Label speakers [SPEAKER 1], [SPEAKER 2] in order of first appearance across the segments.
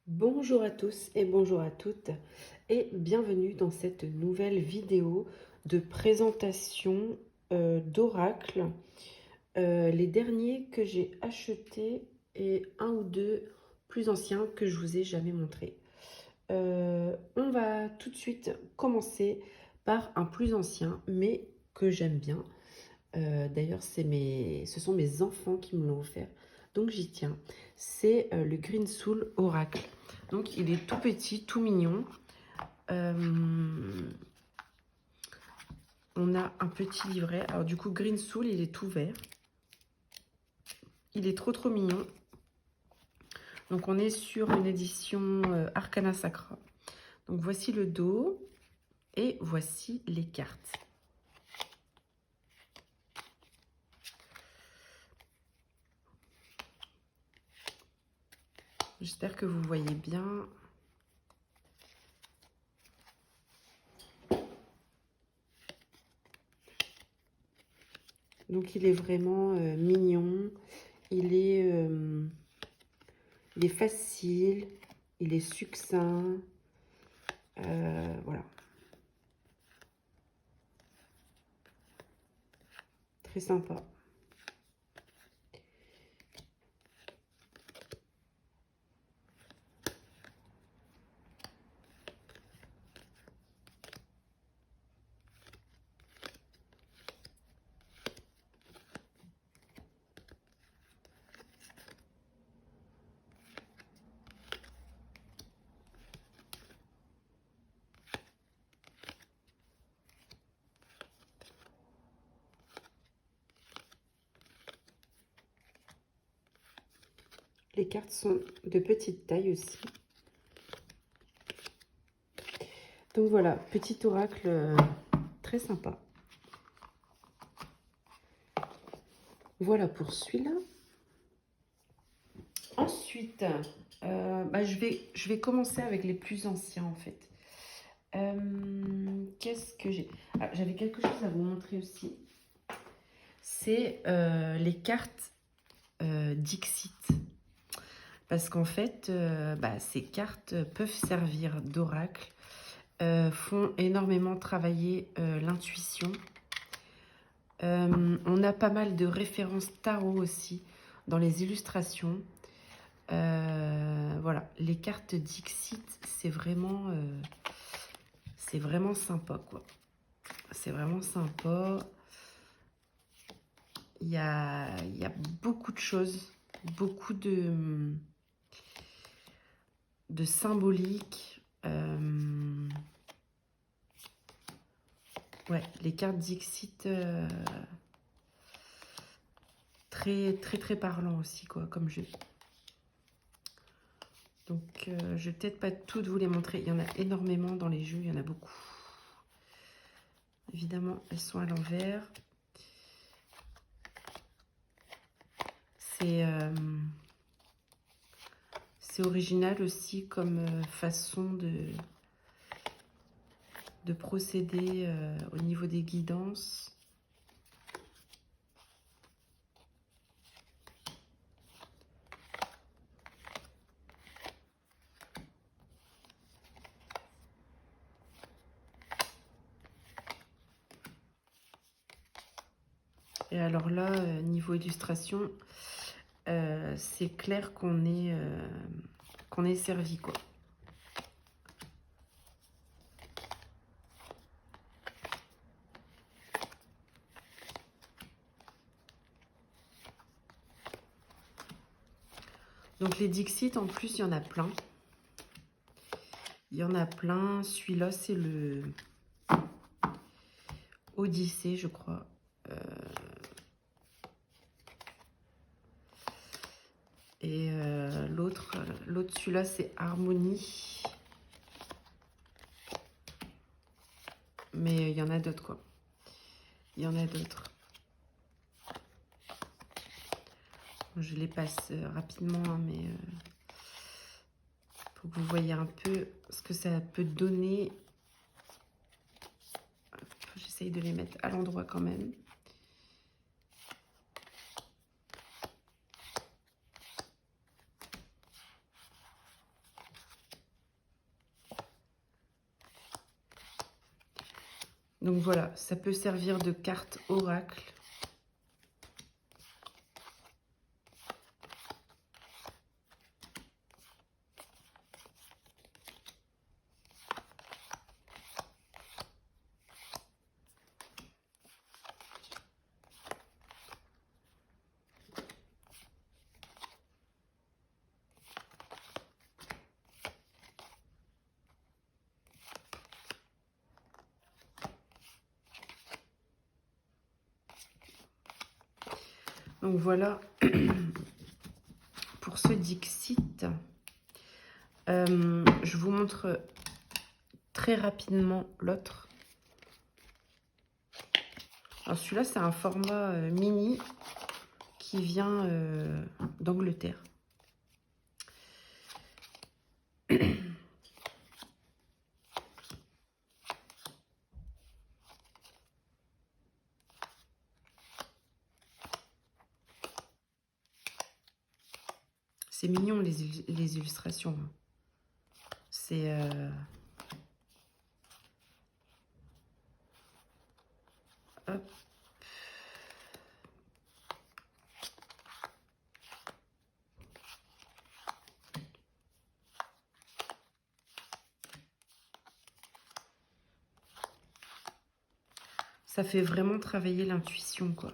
[SPEAKER 1] Bonjour à tous et bonjour à toutes et bienvenue dans cette nouvelle vidéo de présentation d'oracle. Les derniers que j'ai achetés et un ou deux plus anciens que je vous ai jamais montrés. On va tout de suite commencer par un plus ancien mais que j'aime bien. D'ailleurs, ce sont mes enfants qui me l'ont offert, donc j'y tiens. C'est le Green Soul Oracle. Donc, il est tout petit, tout mignon. On a un petit livret. Alors, du coup, Green Soul, il est tout vert. Il est trop mignon. Donc, on est sur une édition Arcana Sacra. Donc, voici le dos et voici les cartes. J'espère que vous voyez bien. Donc, il est vraiment mignon. Il est facile. Il est succinct. Voilà. Très sympa. Les cartes sont de petite taille aussi. Donc voilà, petit oracle très sympa. Voilà pour celui-là. Ensuite, je vais commencer avec les plus anciens en fait. Qu'est-ce que j'ai? J'avais quelque chose à vous montrer aussi. C'est les cartes Dixit. Parce qu'en fait, ces cartes peuvent servir d'oracle, font énormément travailler l'intuition. On a pas mal de références tarot aussi dans les illustrations. Voilà, les cartes Dixit, c'est vraiment sympa, quoi. C'est vraiment sympa. Il y a beaucoup de choses, beaucoup de symbolique. Ouais, les cartes Dixit, très parlant aussi, quoi, comme jeu. Donc, je vais peut-être pas toutes vous les montrer. Il y en a énormément dans les jeux, il y en a beaucoup. Évidemment, elles sont à l'envers. C'est original aussi comme façon de procéder au niveau des guidances. Et alors là, niveau illustration, c'est clair qu'on est servi, quoi. Donc les Dixit, en plus, il y en a plein. Il y en a plein. Celui-là, c'est le Odyssée, je crois. Et l'autre, celui-là, c'est Harmonie. Mais il y en a d'autres, quoi. Il y en a d'autres. Je les passe rapidement, hein, mais pour que vous voyez un peu ce que ça peut donner. J'essaye de les mettre à l'endroit quand même. Donc voilà, ça peut servir de carte oracle. Donc voilà pour ce Dixit. Je vous montre très rapidement l'autre. Alors celui-là, c'est un format mini qui vient d'Angleterre. C'est mignon les illustrations. C'est... Hop. Ça fait vraiment travailler l'intuition, quoi.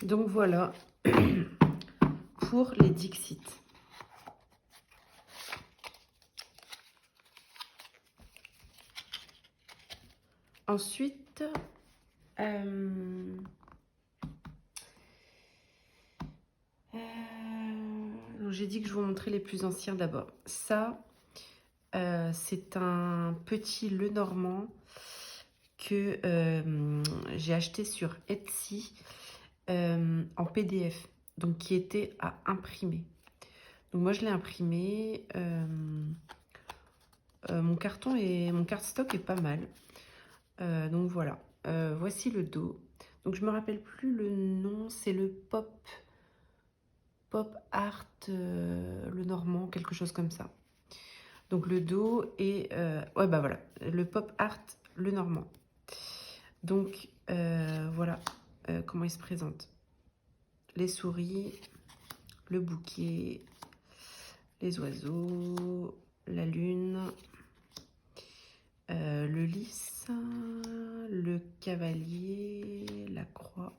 [SPEAKER 1] Donc voilà pour les Dixit. Ensuite, j'ai dit que je vous montrais les plus anciens d'abord. Ça, c'est un petit Lenormand que j'ai acheté sur Etsy en PDF, donc qui était à imprimer. Donc moi je l'ai imprimé. Mon carton et mon cardstock est pas mal. Donc voilà. Voici le dos. Donc je me rappelle plus le nom. C'est le Pop Art Lenormand, quelque chose comme ça. Donc le dos est... ouais bah voilà. Le Pop Art Lenormand. Donc voilà comment il se présente. Les souris, le bouquet, les oiseaux, la lune, le lys, le cavalier, la croix,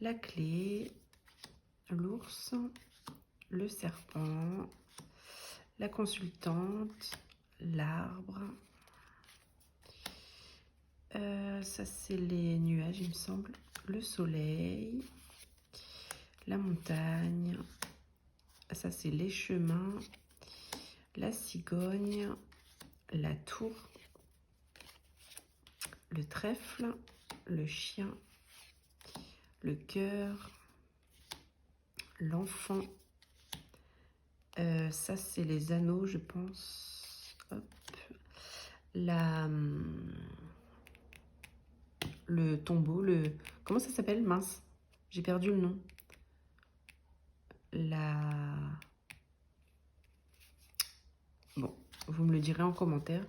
[SPEAKER 1] la clé, l'ours, le serpent, la consultante, l'arbre. Ça c'est les nuages il me semble. Le soleil, la montagne. Ça c'est les chemins, la cigogne, la tour, le trèfle, le chien, le cœur, l'enfant. Ça, c'est les anneaux, je pense. Hop. le tombeau, comment ça s'appelle? Mince, j'ai perdu le nom. Bon, vous me le direz en commentaire.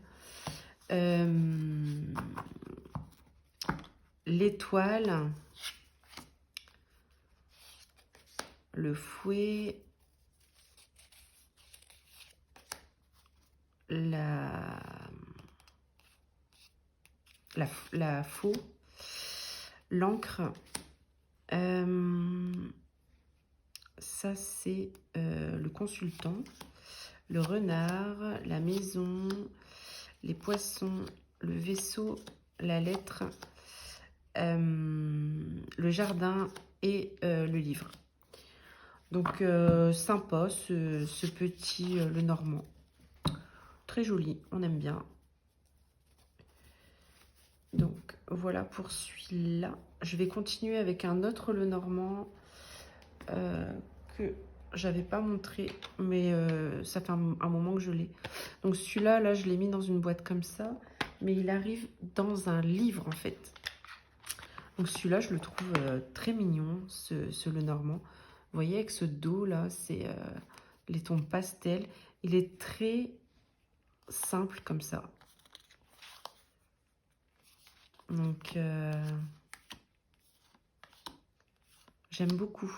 [SPEAKER 1] L'étoile, le fouet, la faux, l'encre. Ça, c'est le consultant. Le renard, la maison, les poissons, le vaisseau, la lettre, le jardin et le livre. Donc, sympa ce petit le normand. Très joli, on aime bien. Donc, voilà pour celui-là. Je vais continuer avec un autre le normand que j'avais pas montré, mais ça fait un moment que je l'ai. Donc celui-là, là, je l'ai mis dans une boîte comme ça, mais il arrive dans un livre en fait. Donc celui-là, je le trouve très mignon, ce le normand. Vous voyez, avec ce dos là, c'est les tons pastel. Il est très simple comme ça. Donc j'aime beaucoup.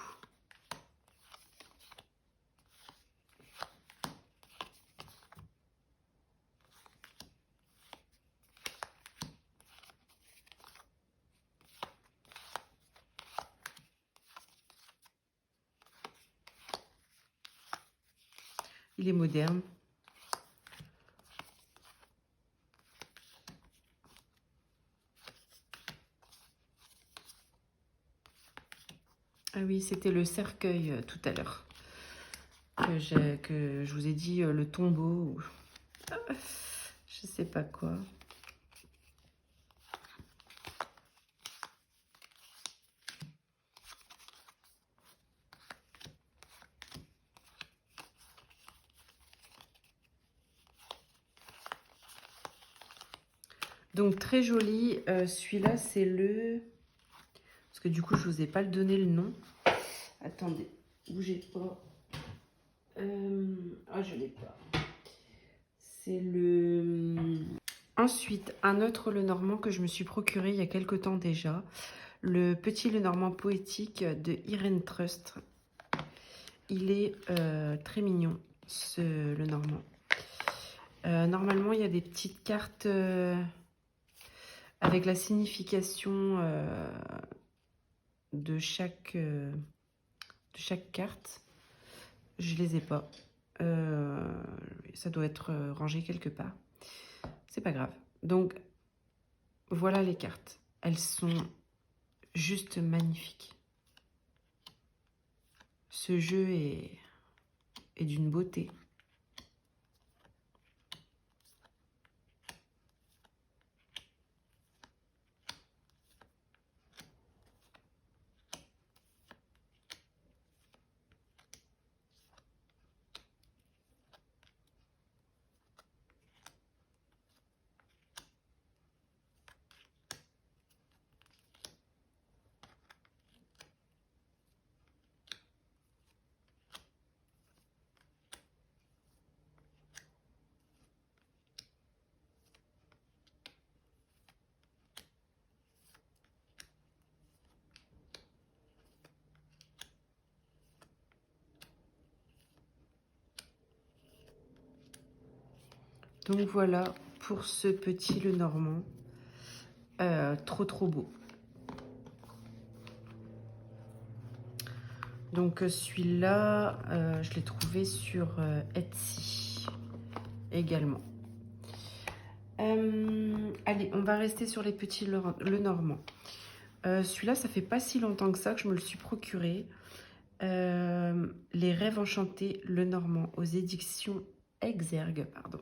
[SPEAKER 1] Il est moderne. Ah oui, c'était le cercueil tout à l'heure. Que je vous ai dit le tombeau. Ou je sais pas quoi. Donc très joli. Celui-là, c'est le... Parce que du coup, je vous ai pas donné le nom. Attendez, bougez pas. Ah, je l'ai pas. C'est le... Ensuite, un autre le normand que je me suis procuré il y a quelque temps déjà. Le petit le normand poétique de Irene Trust. Il est très mignon, le normand. Normalement, il y a des petites cartes avec la signification de chaque carte. Je les ai pas. Ça doit être rangé quelque part. C'est pas grave. Donc, voilà les cartes. Elles sont juste magnifiques. Ce jeu est d'une beauté. Donc voilà pour ce petit le normand. Trop beau. Donc celui-là, je l'ai trouvé sur Etsy également. Allez, on va rester sur les petits le normand. Celui-là, ça fait pas si longtemps que ça que je me le suis procuré. Les rêves enchantés, le normand, aux éditions Exergue, pardon.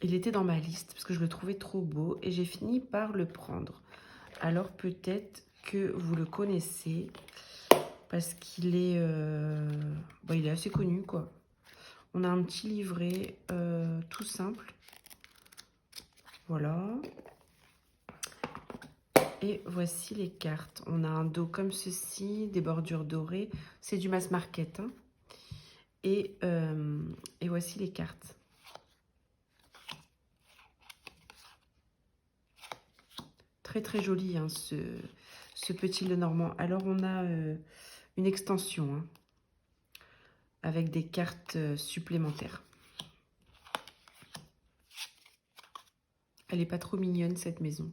[SPEAKER 1] Il était dans ma liste parce que je le trouvais trop beau et j'ai fini par le prendre. Alors peut-être que vous le connaissez parce qu'il est, il est assez connu quoi. On a un petit livret tout simple. Voilà. Et voici les cartes. On a un dos comme ceci, des bordures dorées. C'est du mass market, hein. Et voici les cartes. Très très joli, hein, ce petit Lenormand. Alors on a une extension, hein, avec des cartes supplémentaires. Elle n'est pas trop mignonne, cette maison.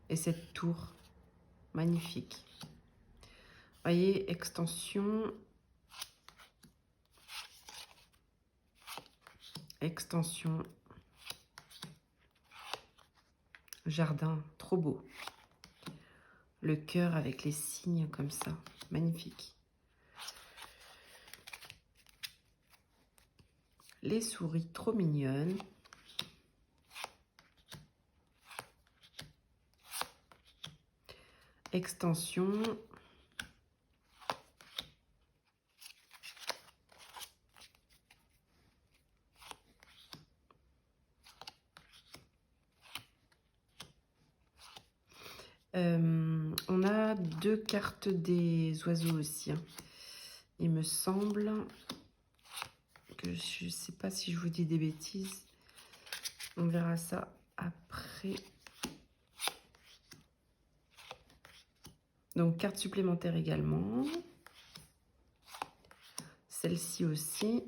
[SPEAKER 1] Et cette tour, magnifique. Voyez, extension. Extension. Jardin, trop beau. Le cœur avec les signes comme ça, magnifique. Les souris, trop mignonnes. Extension. On a 2 cartes des oiseaux aussi, hein. Il me semble que je ne sais pas si je vous dis des bêtises. On verra ça après. Donc, carte supplémentaire également. Celle-ci aussi.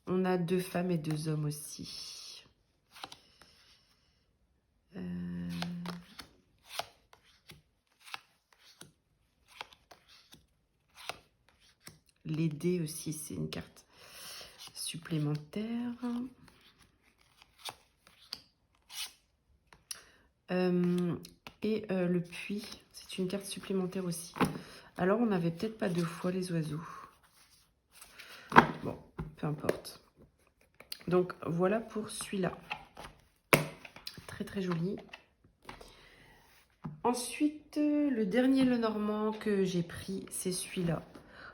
[SPEAKER 1] On a 2 femmes et 2 hommes aussi. Les dés aussi, c'est une carte supplémentaire. Le puits, c'est une carte supplémentaire aussi. Alors, on n'avait peut-être pas 2 fois les oiseaux. Bon, peu importe. Donc, voilà pour celui-là. Très, très joli. Ensuite, le dernier Lenormand que j'ai pris, c'est celui-là.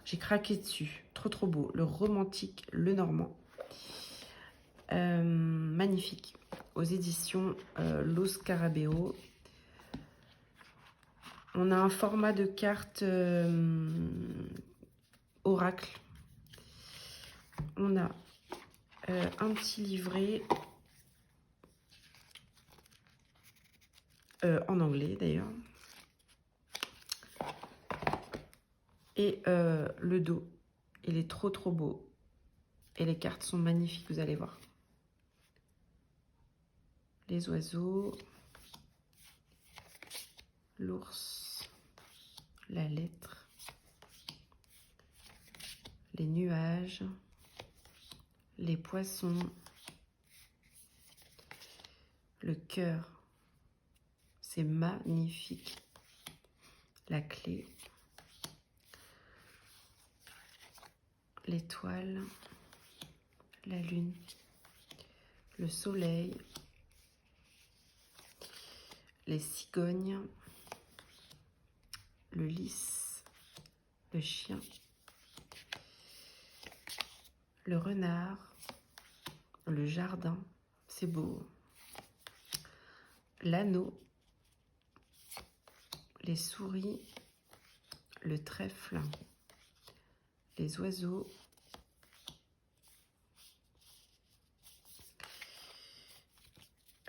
[SPEAKER 1] J'ai craqué dessus. Trop, trop beau. Le romantique Lenormand. Magnifique. Aux éditions Lo Scarabeo. On a un format de carte oracle. On a un petit livret en anglais d'ailleurs. Et le dos, il est trop trop beau. Et les cartes sont magnifiques, vous allez voir. Les oiseaux, l'ours, la lettre, les nuages, les poissons, le cœur. C'est magnifique. La clé, l'étoile, la lune, le soleil, les cigognes, le lys, le chien, le renard, le jardin, c'est beau, l'anneau, les souris, le trèfle, les oiseaux,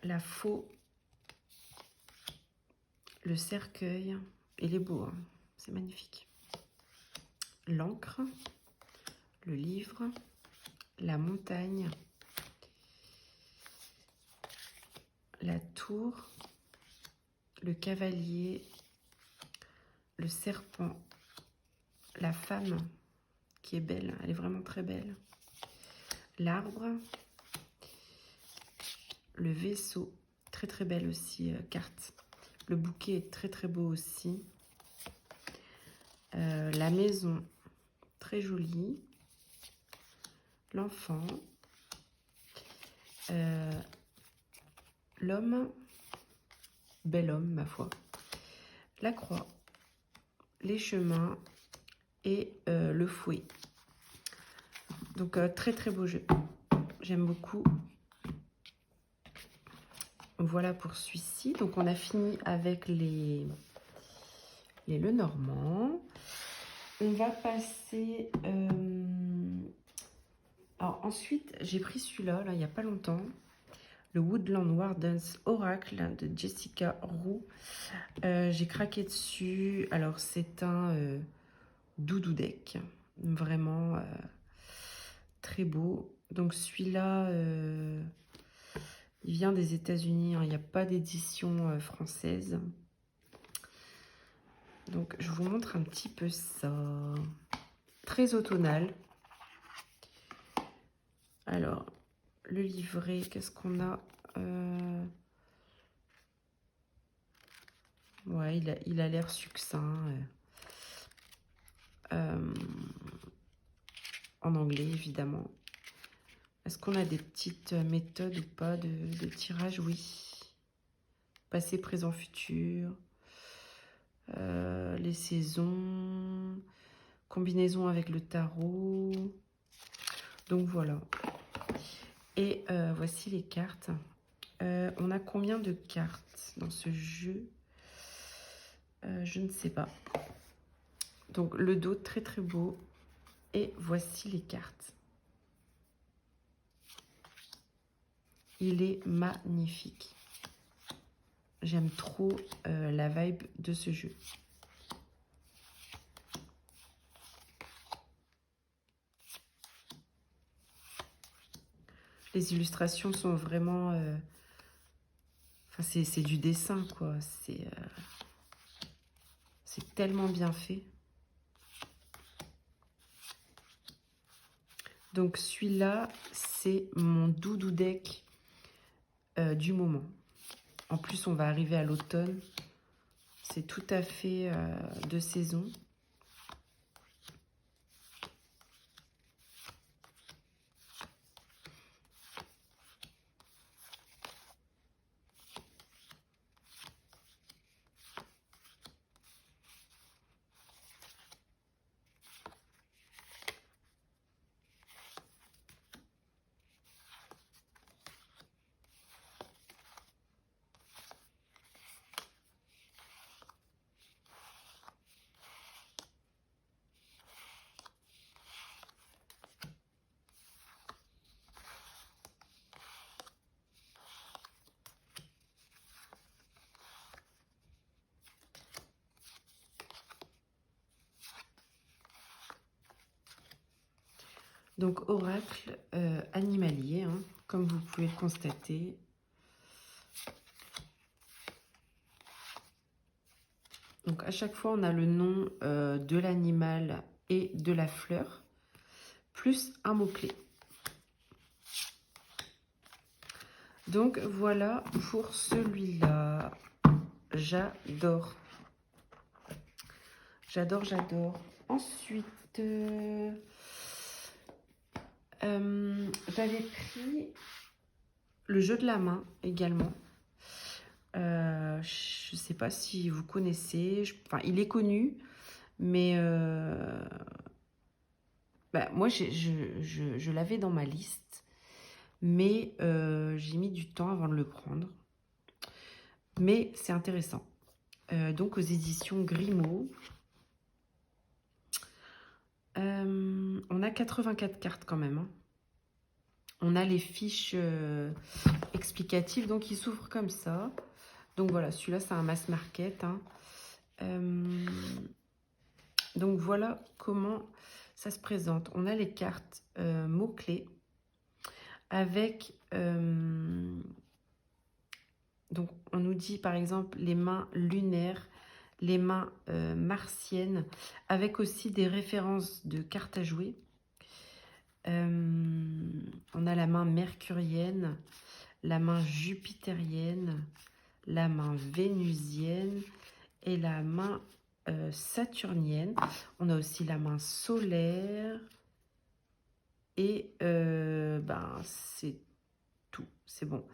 [SPEAKER 1] la faux, le cercueil. Il est beau, hein, c'est magnifique. L'encre, le livre, la montagne, la tour, le cavalier, le serpent, la femme qui est belle, elle est vraiment très belle, l'arbre, le vaisseau, très très belle aussi carte. Le bouquet est très très beau aussi. La maison, très jolie. L'enfant. L'homme. bel homme, ma foi. La croix, les chemins et le fouet. Donc, très très beau jeu. J'aime beaucoup. Voilà pour celui-ci. Donc, on a fini avec les Lenormand. On va passer... Alors, ensuite, j'ai pris celui-là, là, il n'y a pas longtemps. Le Woodland Wardens Oracle de Jessica Roux. J'ai craqué dessus. Alors, c'est un doudou deck. Vraiment très beau. Donc, celui-là, il vient des États-Unis. Hein. Il n'y a pas d'édition française. Donc, je vous montre un petit peu ça. Très automnal. Alors, le livret, qu'est-ce qu'on a? Ouais, il a l'air succinct. En anglais, évidemment. Est-ce qu'on a des petites méthodes ou pas de tirage? Oui. Passé, présent, futur. Les saisons. Combinaison avec le tarot. Donc, voilà. Et voici les cartes. On a combien de cartes dans ce jeu? Je ne sais pas. Donc, le dos, très très beau. Et voici les cartes. Il est magnifique. J'aime trop la vibe de ce jeu. Les illustrations sont vraiment... Enfin, c'est du dessin, quoi. C'est tellement bien fait. Donc, celui-là, c'est mon doudou deck du moment. En plus, on va arriver à l'automne. C'est tout à fait de saison. Donc, oracle animalier, hein, comme vous pouvez le constater. Donc, à chaque fois, on a le nom de l'animal et de la fleur, plus un mot-clé. Donc, voilà pour celui-là. J'adore. J'adore, j'adore. Ensuite... j'avais pris le jeu de la main également. Je ne sais pas si vous connaissez. Enfin, il est connu, mais moi, je l'avais dans ma liste. Mais j'ai mis du temps avant de le prendre. Mais c'est intéressant. Donc, aux éditions Grimaud. On a 84 cartes quand même. Hein. On a les fiches explicatives, donc il s'ouvre comme ça. Donc voilà, celui-là, c'est un mass market. Hein. Donc voilà comment ça se présente. On a les cartes mots-clés avec... donc on nous dit par exemple les mains lunaires, les mains martiennes, avec aussi des références de cartes à jouer. On a la main mercurienne, la main jupitérienne, la main vénusienne et la main saturnienne. On a aussi la main solaire et c'est tout, c'est bon.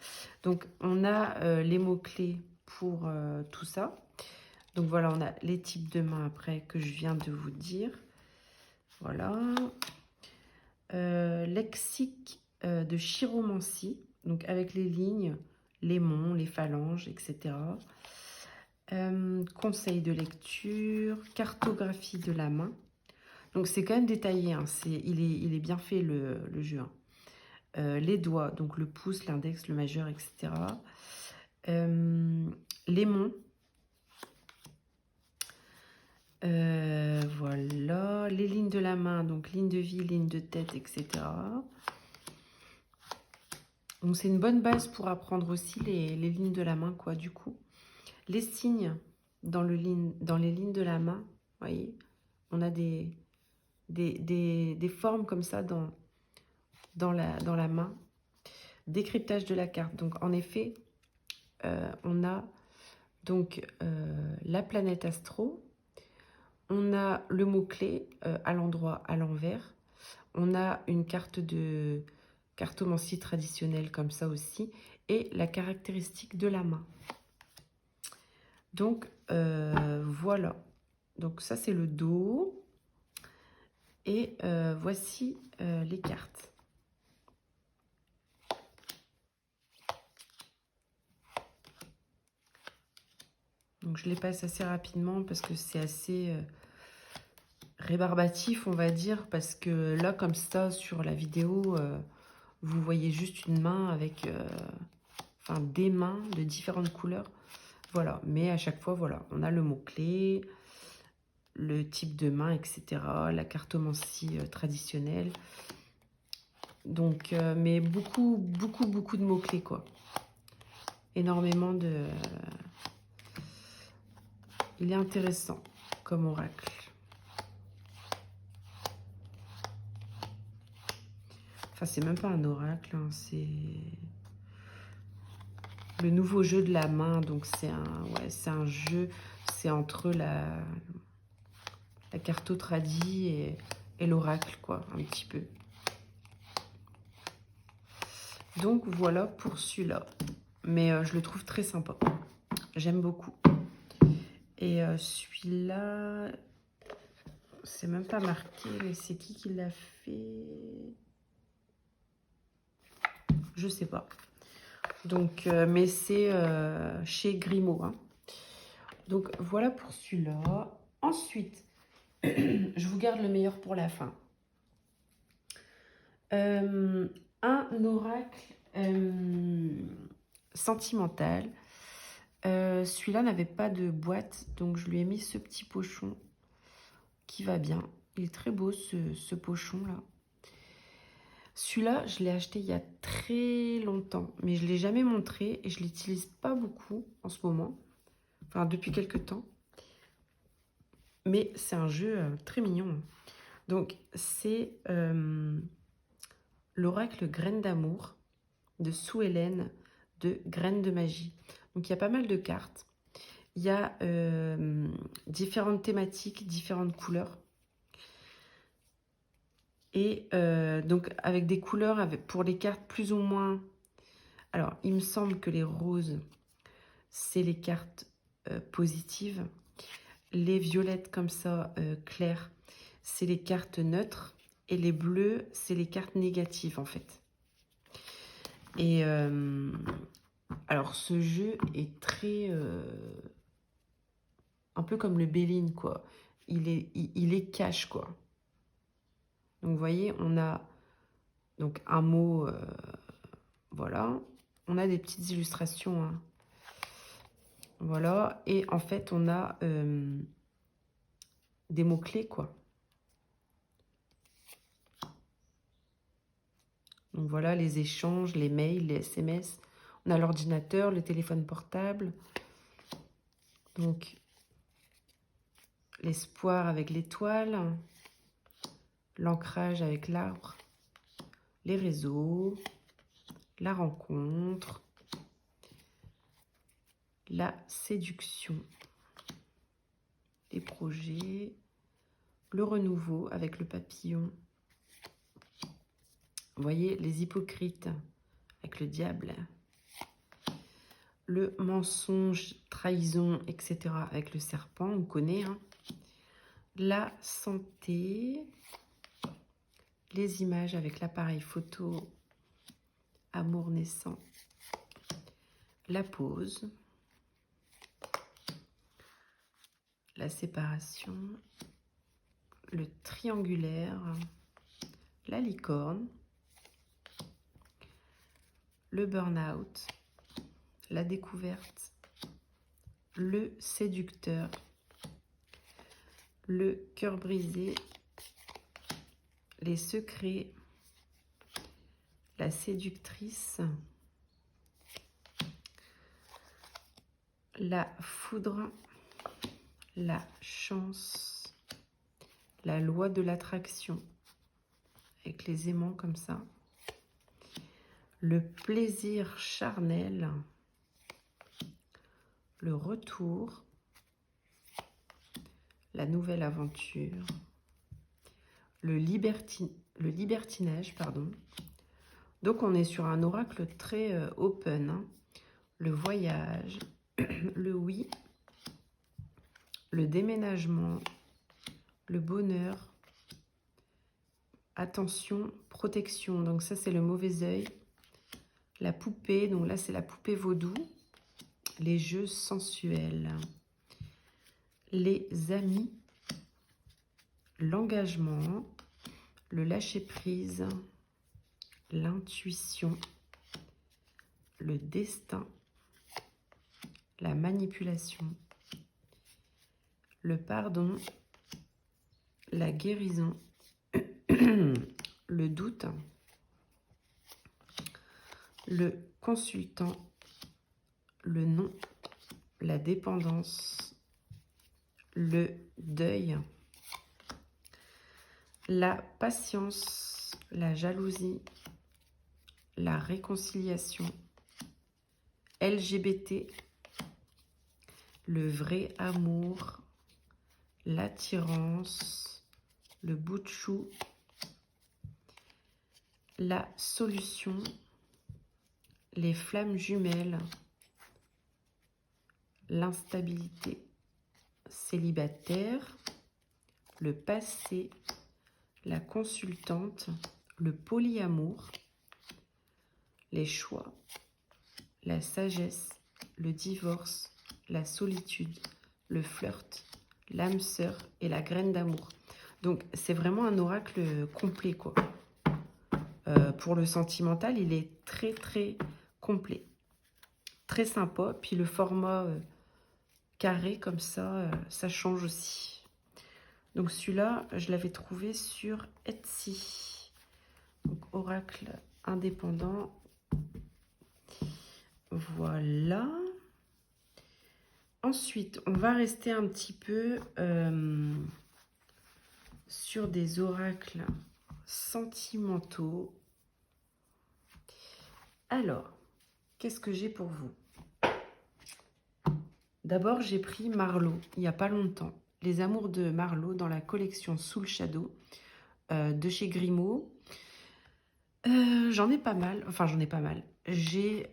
[SPEAKER 1] Donc on a les mots-clés pour tout ça. Donc voilà, on a les types de mains après que je viens de vous dire. Voilà. Lexique de chiromancie, donc avec les lignes, les monts, les phalanges, etc. Conseil de lecture, cartographie de la main. Donc c'est quand même détaillé, hein. Il est bien fait le jeu. Hein. Les doigts, donc le pouce, l'index, le majeur, etc. Les monts. Voilà, les lignes de la main, donc ligne de vie, ligne de tête, etc. Donc c'est une bonne base pour apprendre aussi les lignes de la main, quoi, du coup. Les signes dans les lignes de la main, vous voyez, on a des formes comme ça dans la main. Décryptage de la carte. Donc en effet, on a donc la planète astro, on a le mot-clé à l'endroit, à l'envers. On a une carte de cartomancie traditionnelle comme ça aussi. Et la caractéristique de la main. Donc, voilà. Donc ça, c'est le dos. Et voici les cartes. Donc je les passe assez rapidement parce que c'est assez rébarbatif, on va dire. Parce que là, comme ça, sur la vidéo, vous voyez juste une main avec... enfin, des mains de différentes couleurs. Voilà. Mais à chaque fois, voilà, on a le mot-clé, le type de main, etc. La cartomancie traditionnelle. Donc, mais beaucoup de mots-clés, quoi. Énormément de... Il est intéressant comme oracle. Enfin, c'est même pas un oracle, hein, c'est le nouveau jeu de la main. Donc, c'est un jeu, c'est entre la carto tradi et l'oracle, quoi, un petit peu. Donc, voilà pour celui-là. Mais je le trouve très sympa. J'aime beaucoup. Et celui-là, c'est même pas marqué, mais c'est qui l'a fait? Je sais pas. Donc, mais c'est chez Grimaud. Hein. Donc, voilà pour celui-là. Ensuite, je vous garde le meilleur pour la fin. Un oracle sentimental. Celui-là n'avait pas de boîte, donc je lui ai mis ce petit pochon qui va bien. Il est très beau, ce pochon-là. Celui-là, je l'ai acheté il y a très longtemps, mais je ne l'ai jamais montré et je ne l'utilise pas beaucoup en ce moment. Enfin, depuis quelques temps. Mais c'est un jeu très mignon. Donc, c'est l'oracle Graines d'amour de Sue Hélène de Graines de magie. Donc, il y a pas mal de cartes. Il y a différentes thématiques, différentes couleurs. Et donc, avec des couleurs, pour les cartes plus ou moins... Alors, il me semble que les roses, c'est les cartes positives. Les violettes comme ça, claires, c'est les cartes neutres. Et les bleus, c'est les cartes négatives, en fait. Et alors, ce jeu est très... un peu comme le Béline, quoi. Il est cash, quoi. Donc, vous voyez, on a donc un mot... voilà. On a des petites illustrations. Hein. Voilà. Et en fait, on a des mots-clés, quoi. Donc voilà, les échanges, les mails, les SMS. On a l'ordinateur, le téléphone portable. Donc, l'espoir avec l'étoile. L'ancrage avec l'arbre. Les réseaux. La rencontre. La séduction. Les projets. Le renouveau avec le papillon. Vous voyez, les hypocrites avec le diable. le mensonge, trahison, etc. avec le serpent, on connaît. Hein. La santé, les images avec l'appareil photo, amour naissant, la pause, la séparation, le triangulaire, la licorne, le burn-out, la découverte, le séducteur, le cœur brisé, les secrets, la séductrice, la foudre, la chance, la loi de l'attraction, avec les aimants comme ça, le plaisir charnel, le retour, la nouvelle aventure, le libertinage, pardon. Donc on est sur un oracle très open, hein. Le voyage, le oui, le déménagement, le bonheur, attention, protection, donc ça c'est le mauvais œil, la poupée, donc là c'est la poupée vaudou, les jeux sensuels, les amis, l'engagement, le lâcher-prise, l'intuition, le destin, la manipulation, le pardon, la guérison, le doute, le consultant, le non, la dépendance, le deuil, la patience, la jalousie, la réconciliation, LGBT, le vrai amour, l'attirance, le bout de chou, la solution, les flammes jumelles, l'instabilité, célibataire, le passé, la consultante, le polyamour, les choix, la sagesse, le divorce, la solitude, le flirt, l'âme sœur et la graine d'amour. Donc c'est vraiment un oracle complet quoi. Pour le sentimental, il est très très complet. Très sympa. Puis le format carré comme ça, ça change aussi. Donc celui-là, je l'avais trouvé sur Etsy. Donc oracle indépendant. Voilà. Ensuite, on va rester un petit peu sur des oracles sentimentaux. Alors, qu'est-ce que j'ai pour vous? D'abord, j'ai pris Marlowe, il n'y a pas longtemps. Les amours de Marlowe dans la collection Soul Shadow de chez Grimaud. J'en ai pas mal. Enfin, j'en ai pas mal. J'ai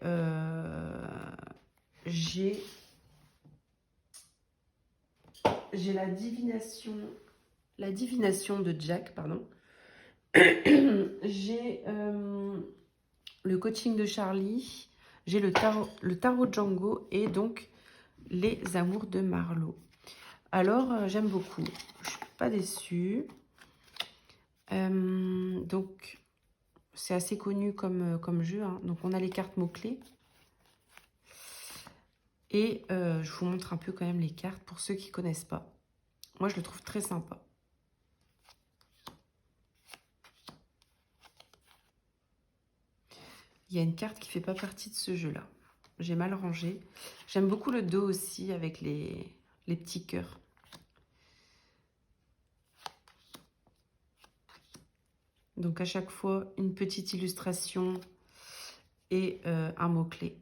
[SPEAKER 1] la divination de Jack, pardon. J'ai le coaching de Charlie. J'ai le tarot de Django et donc les amours de Marlowe. Alors, j'aime beaucoup. Je suis pas déçue. Donc, c'est assez connu comme jeu. Hein. Donc, on a les cartes mots-clés. Et je vous montre un peu quand même les cartes pour ceux qui ne connaissent pas. Moi, je le trouve très sympa. Il y a une carte qui ne fait pas partie de ce jeu-là. J'ai mal rangé. J'aime beaucoup le dos aussi avec les petits cœurs. Donc, à chaque fois, une petite illustration et un mot-clé.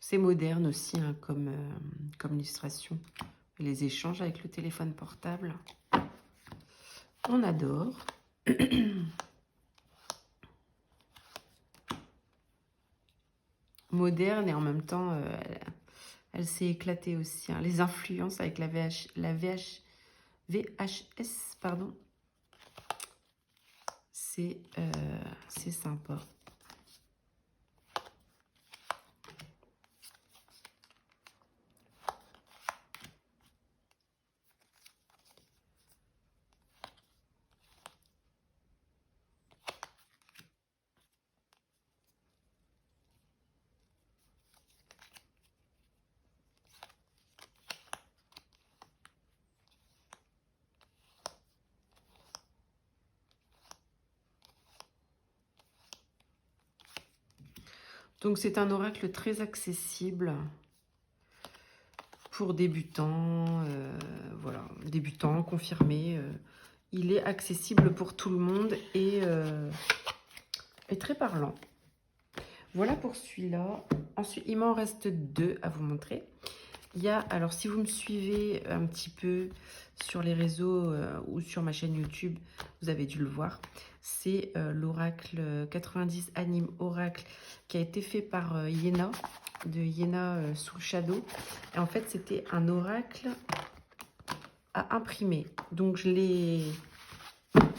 [SPEAKER 1] C'est moderne aussi hein, comme illustration. Les échanges avec le téléphone portable. On adore. Moderne et en même temps, elle s'est éclatée aussi. Hein. Les influences avec la VHS, pardon. C'est sympa. Donc c'est un oracle très accessible pour débutants, voilà, débutants, confirmés. Il est accessible pour tout le monde et très parlant. Voilà pour celui-là. Ensuite, il m'en reste 2 à vous montrer. Il y a, alors si vous me suivez un petit peu sur les réseaux ou sur ma chaîne YouTube, vous avez dû le voir. C'est l'oracle 90 Anime Oracle qui a été fait par Yéna, de Yéna Soul Shadow. Et en fait, c'était un oracle à imprimer. Donc, je l'ai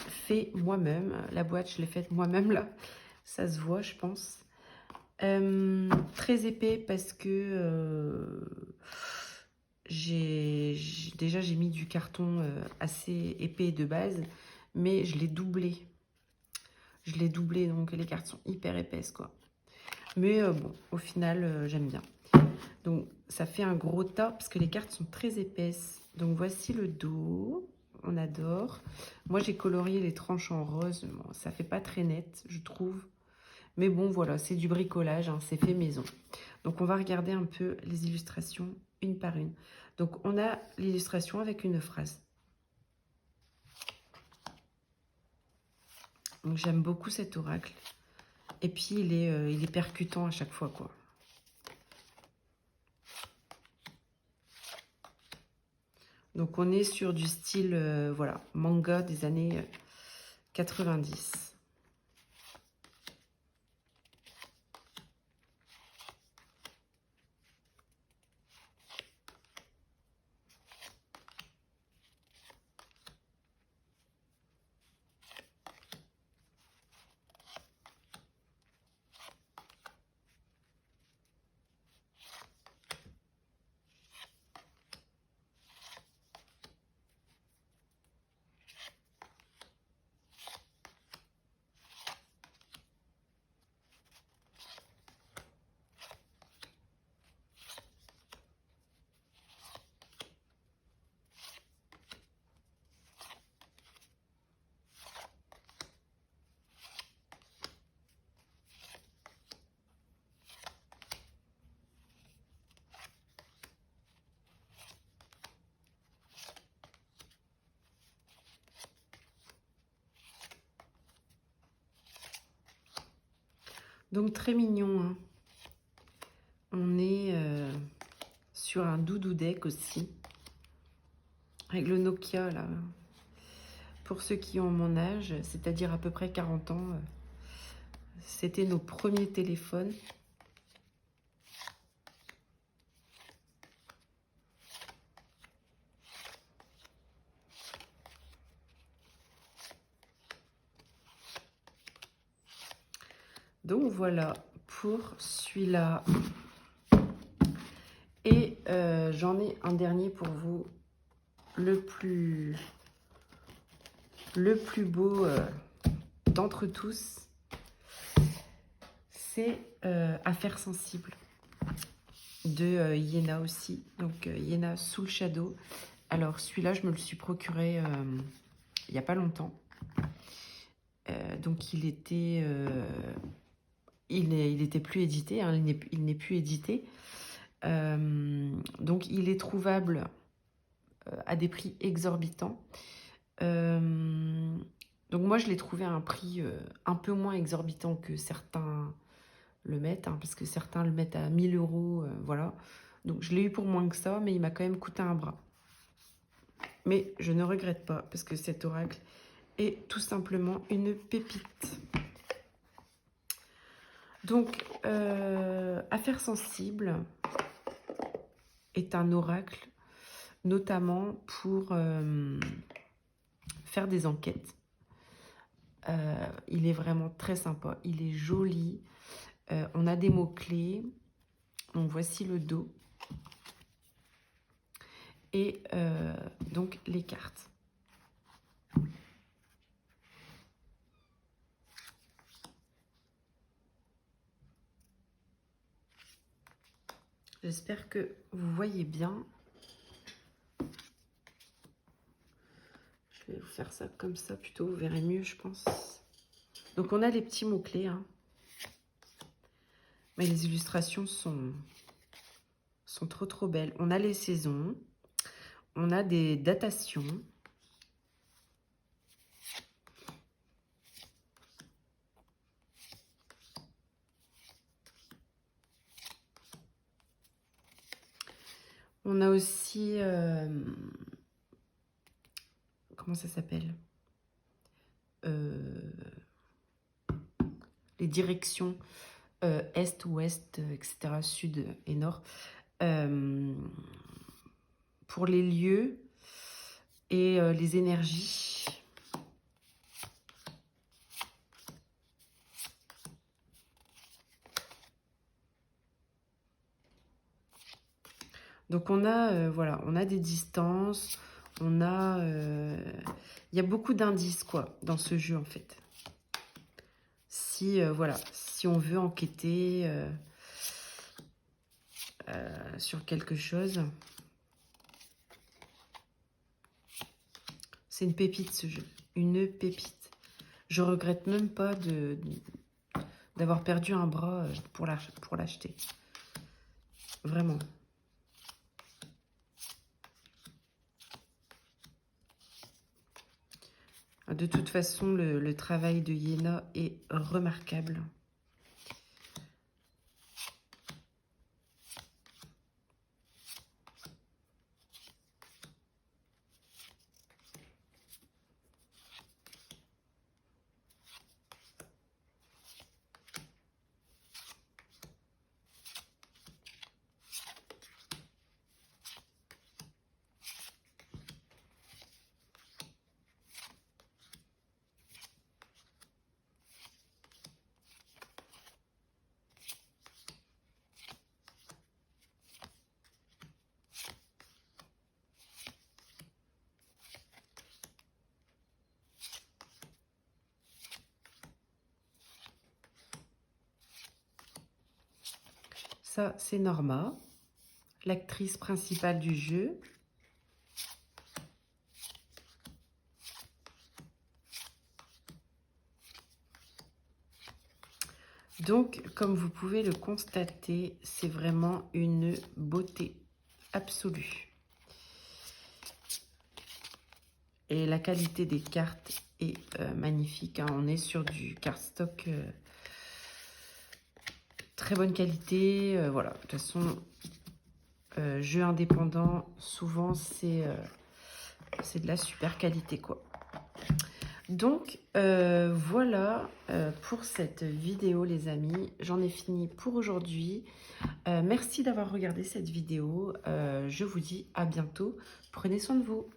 [SPEAKER 1] fait moi-même. La boîte, je l'ai faite moi-même là. Ça se voit, je pense. Très épais parce que déjà j'ai mis du carton assez épais de base, mais je l'ai doublé. Je l'ai doublé, donc les cartes sont hyper épaisses, quoi. Mais bon, au final, j'aime bien. Donc, ça fait un gros tas, parce que les cartes sont très épaisses. Donc, voici le dos. On adore. Moi, j'ai colorié les tranches en rose. Bon, ça fait pas très net, je trouve. Mais bon, voilà, c'est du bricolage, hein, c'est fait maison. Donc, on va regarder un peu les illustrations une par une. Donc, on a l'illustration avec une phrase. Donc, j'aime beaucoup cet oracle. Et puis, il est percutant à chaque fois, quoi. Donc, on est sur du style, voilà, manga des années 90. Donc, très mignon, hein. On est sur un doudou deck aussi. Avec le Nokia, là. Pour ceux qui ont mon âge, c'est-à-dire à peu près 40 ans, c'était nos premiers téléphones. Donc voilà pour celui-là. Et j'en ai un dernier pour vous, le plus beau d'entre tous. C'est Affaires sensibles de Yéna aussi. Donc Yéna Soul Shadow. Alors celui-là, je me le suis procuré il n'y a pas longtemps. Donc il était plus édité, hein, il n'est plus édité. Donc il est trouvable à des prix exorbitants. Donc moi je l'ai trouvé à un prix un peu moins exorbitant que certains le mettent, hein, parce que certains le mettent à 1000 €, voilà. Donc je l'ai eu pour moins que ça, mais il m'a quand même coûté un bras. Mais je ne regrette pas, parce que cet oracle est tout simplement une pépite. Donc, Affaires sensibles est un oracle, notamment pour faire des enquêtes. Il est vraiment très sympa, il est joli. On a des mots-clés. Donc voici le dos. Et donc les cartes. J'espère que vous voyez bien. Je vais vous faire ça comme ça plutôt, vous verrez mieux je pense. Donc on a les petits mots-clés, hein. Mais les illustrations sont trop belles. On a les saisons, on a des datations. On a aussi, comment ça s'appelle, les directions est, ouest, etc., sud et nord. Pour les lieux et les énergies. Donc on a, voilà, on a des distances, on a, il y a beaucoup d'indices quoi dans ce jeu en fait. Si voilà, si on veut enquêter sur quelque chose, c'est une pépite ce jeu, une pépite. Je regrette même pas d'avoir perdu un bras pour l'acheter, vraiment. De toute façon, le travail de Yéna est remarquable. Ça, c'est Norma, l'actrice principale du jeu. Donc, comme vous pouvez le constater, c'est vraiment une beauté absolue. Et la qualité des cartes est magnifique, hein. On est sur du cardstock très bonne qualité. Voilà, de toute façon, jeu indépendant, souvent, c'est de la super qualité, quoi. Donc, voilà pour cette vidéo, les amis. J'en ai fini pour aujourd'hui. Merci d'avoir regardé cette vidéo. Je vous dis à bientôt. Prenez soin de vous.